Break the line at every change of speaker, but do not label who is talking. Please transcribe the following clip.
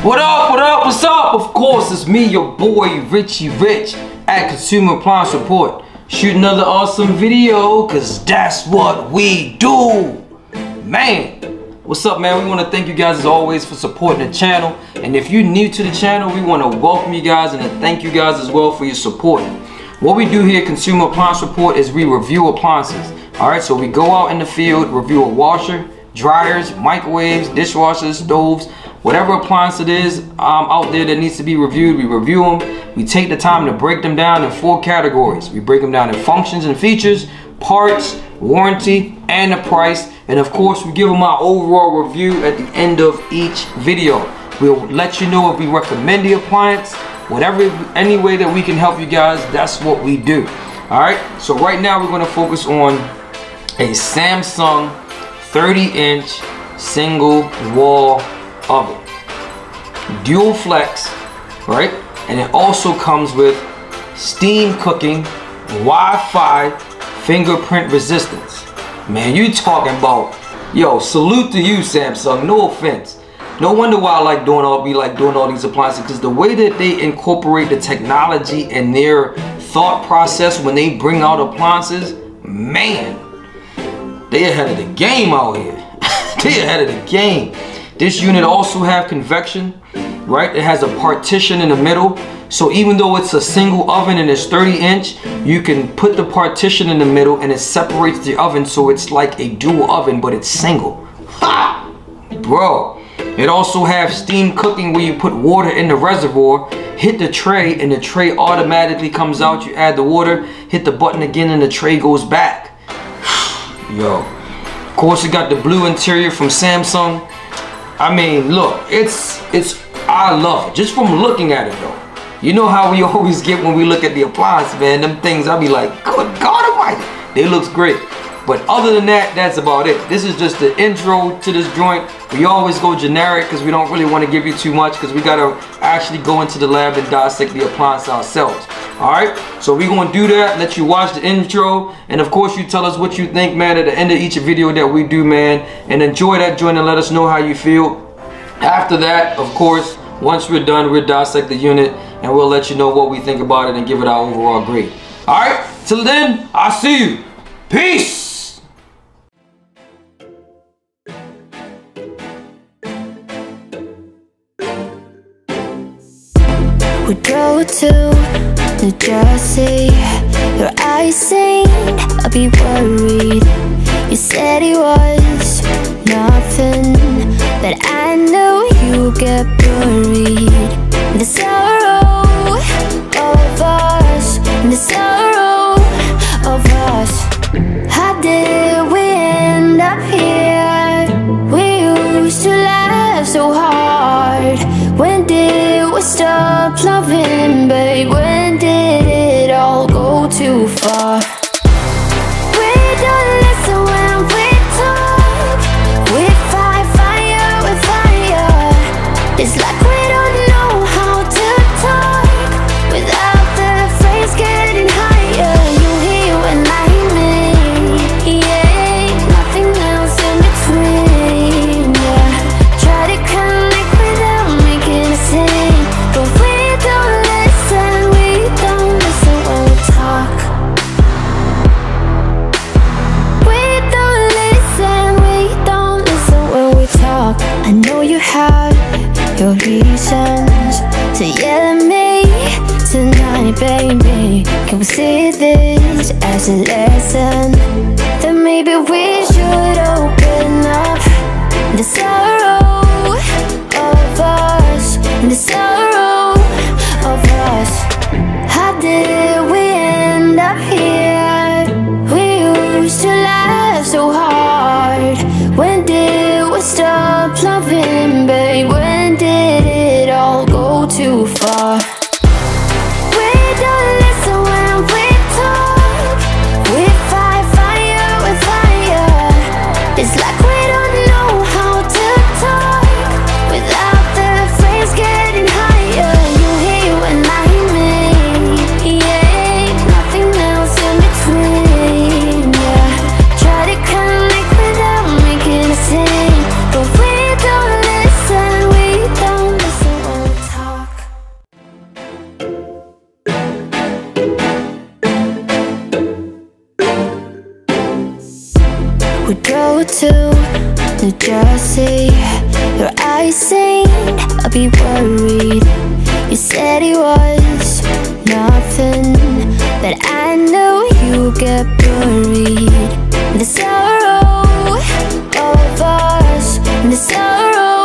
What up, what up, what's up? Of course, it's me, your boy, Richie Rich, at Consumer Appliance Report. Shoot another awesome video, cause that's what we do. Man, what's up, man? We want to thank you guys as always for supporting the channel. And if you're new to the channel, we want to welcome you guys and to thank you guys as well for your support. What we do here at Consumer Appliance Report is we review appliances. Alright, so we go out in the field, review a washer, dryers, microwaves, dishwashers, stoves, whatever appliance it is out there that needs to be reviewed, we review them. We take the time to break them down in 4 categories. We break them down in functions and features, parts, warranty, and the price. And of course, we give them our overall review at the end of each video. We'll let you know if we recommend the appliance, whatever, any way that we can help you guys, that's what we do. All right, so right now we're going to focus on a Samsung 30-inch single wall oven, dual flex, right? And it also comes with steam cooking, Wi-Fi, fingerprint resistance. Man, you talking about, yo, salute to you, Samsung, no offense. No wonder why I like doing all these appliances, because the way that they incorporate the technology and their thought process when they bring out appliances, man, they ahead of the game out here. They ahead of the game. This unit also have convection, right? It has a partition in the middle. So even though it's a single oven and it's 30-inch, you can put the partition in the middle and it separates the oven, so it's like a dual oven, but it's single. Ha! Bro. It also have steam cooking where you put water in the reservoir, hit the tray, and the tray automatically comes out. You add the water, hit the button again, and the tray goes back. Yo. Of course, it got the blue interior from Samsung. I mean, look, I love it. Just from looking at it, though. You know how we always get when we look at the appliance, man. Them things, I'll be like, good God almighty. They looks great. But other than that, that's about it. This is just the intro to this joint. We always go generic because we don't really want to give you too much, because we got to actually go into the lab and dissect the appliance ourselves. Alright, so we're going to do that, let you watch the intro, and of course you tell us what you think, man, at the end of each video that we do, man, and enjoy that joint and let us know how you feel. After that, of course, once we're done, we'll dissect the unit and we'll let you know what we think about it and give it our overall grade. Alright, till then, I'll see you. Peace!
We drove to New Jersey, your eyes seen, I'd be worried. You said it was nothing, but I know you get buried. The sorrow of us, the sorrow of us. How did we end up here? We used to laugh so hard. When did we stop loving, babe? When did it all go too far? We don't listen when we talk. We fight fire with fire. It's like we don't know how to talk without the phrase getting higher. You hear when I hear me, yeah. Nothing else in between, yeah. Try to connect without making a scene, but we don't listen when we talk. We don't listen when we talk. I know you have your reasons to yell at me tonight, baby. Can we see this as a lesson? Then maybe we should open up. The sorrow of us, the sorrow of us. How did we end up here? We used to laugh so hard. When did we stop loving, babe? When did it all go too far? We don't listen when we talk. We fight fire with fire. It's like we don't know how to talk go to New Jersey. Your eyes stained, I'll be worried. You said it was nothing, but I knew you'd get buried in the sorrow of us, in the sorrow